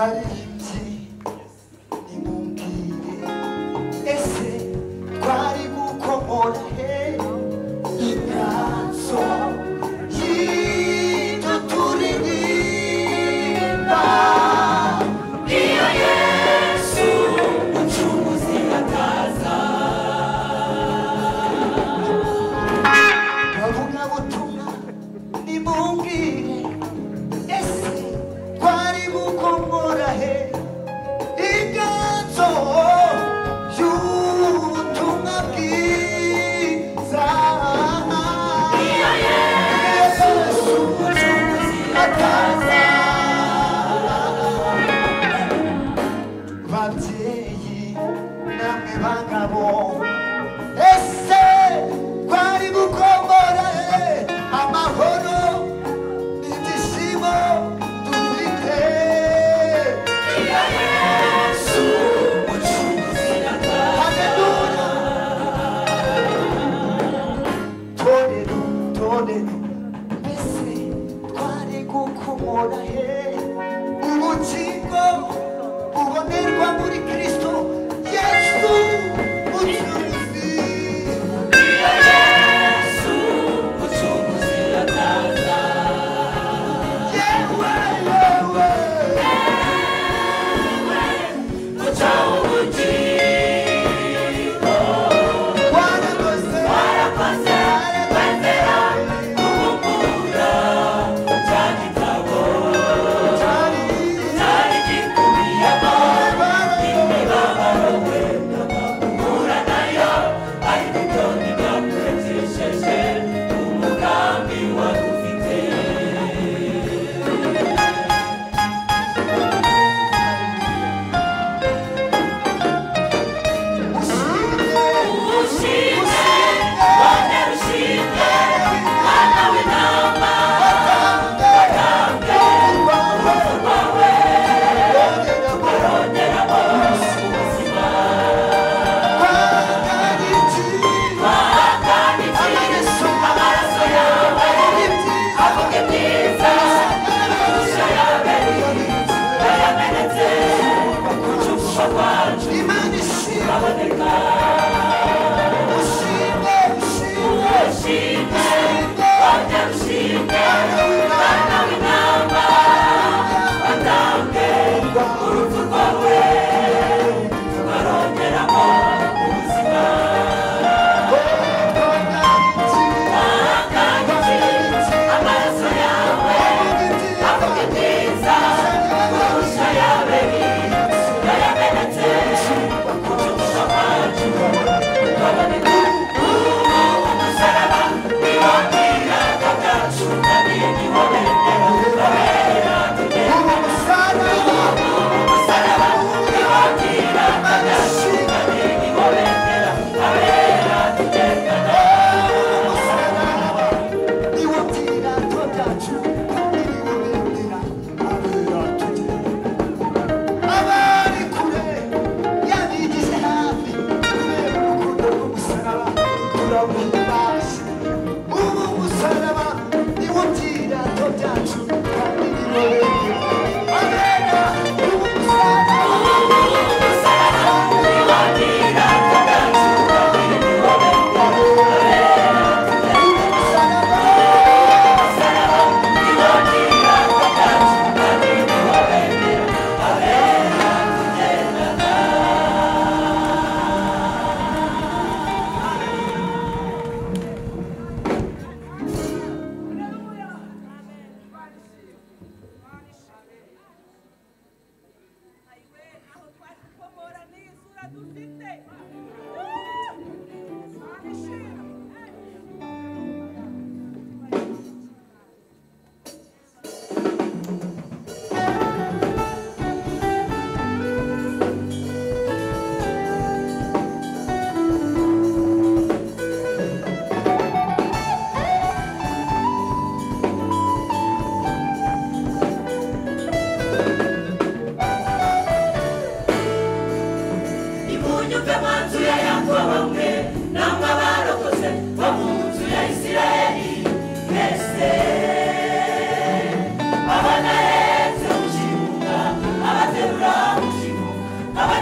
baririmbyi nimumbwire ese twari gukomora he inganzo y'ibyo turirimba iyo Yesu umucunguzi ataza bavuga butumwa nimumbwire ese twari gukomora he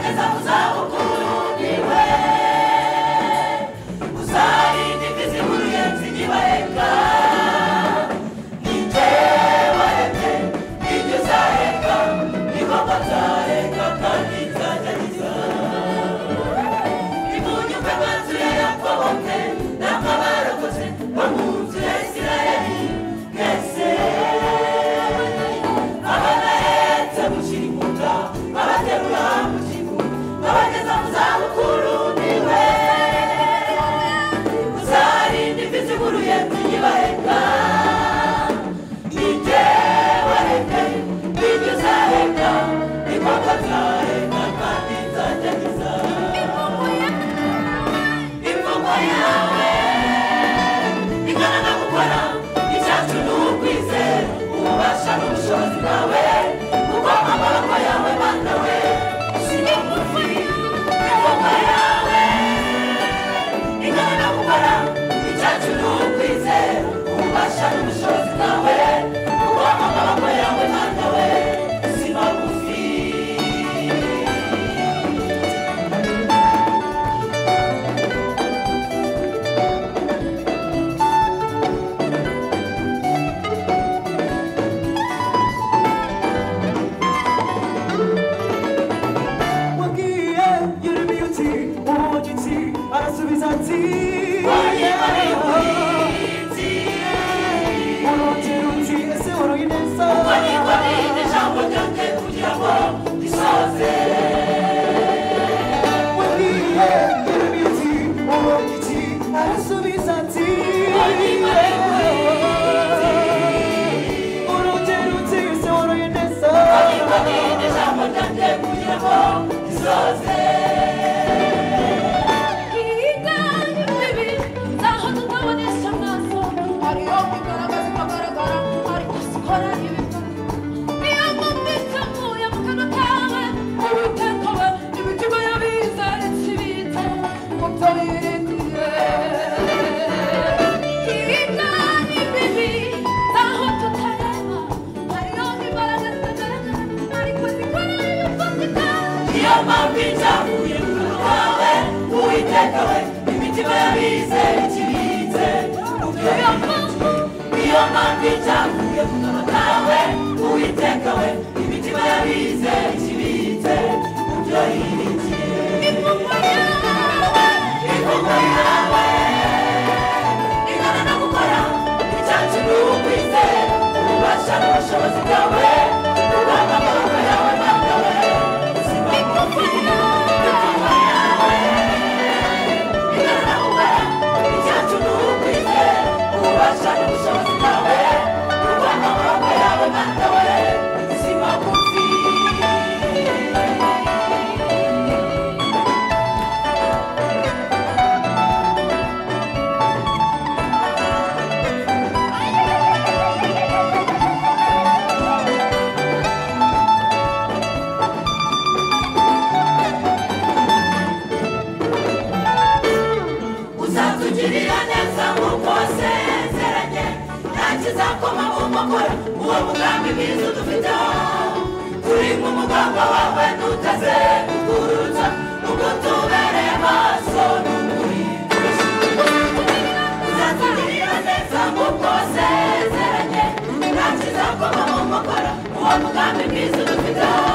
ubageza mu zabukuru niwe uzarinda imfizi nk'uruyenzi nyibareka ni jye waremye ibyo uzaheka ni koko nzaheka kandi nzajyagiza nimunyumve mwanzu ya yakobo mwe namwe abarokotse bo mu nzu ya isirayeli mwese abanahetse mushyira imbuga babaterura mu kivu babageza mu zabukuru niwe uzarinda imfizi nk'uruyenzi nyibareka ni jye waremye ibyo uzaheka ni koko nzaheka kandi nzajyagiza imvugo yawe ingana no gukora icyacu ni ukwizera ububasha n'ubushobozi bwawe kuko amaboko yawe mana we si magufi imvugo yawe ingana no gukora icyacu ni ukwizera ububasha n'ubushobozi bwawe kuko amaboko yawe mana we si magufi wagiye yeremiya uti ubonye iki arasubiza ati wanyemare y'uburinzi urongera uti ese woroye neza uko niko ijambo ryanjye kugira ngo risoze wagiye yeremiya uti ubonye iki arasubiza ati wanyemare y'uburinzi urongera uti ese woroye neza uko niko ijambo ryanjye kugira ngo risoze iyo mpamvu icyavuye mu kanwa kawe uwiteka we imitima y'abizera ikibitse iyo mpamvu icyavuye mu kanwa kawe uwiteka we imitima y'abizera ikibitse mu byo yiringiye imvugo yawe ingana no gukora icyacu ni ukwizera ububasha n'ubushobozi bwawe kuko amaboko yawe mana we si magufi imvugo yawe ingana no gukora icyacu ni ukwizera ububasha n'ubushobozi bwawe kuko amaboko yawe mana we si magufi uzatugirira neza nk'uko wasezeranye nta kizakoma mu nkokora uwo mugambi mwiza udufiteho turi mu mugambi wawe ntutaze kukurutsa nuko tubereye amaso n'ukuri uzatugirira neza nk'uko wasezeranye nta kizakoma mu nkokora uwo mugambi mwiza udufiteho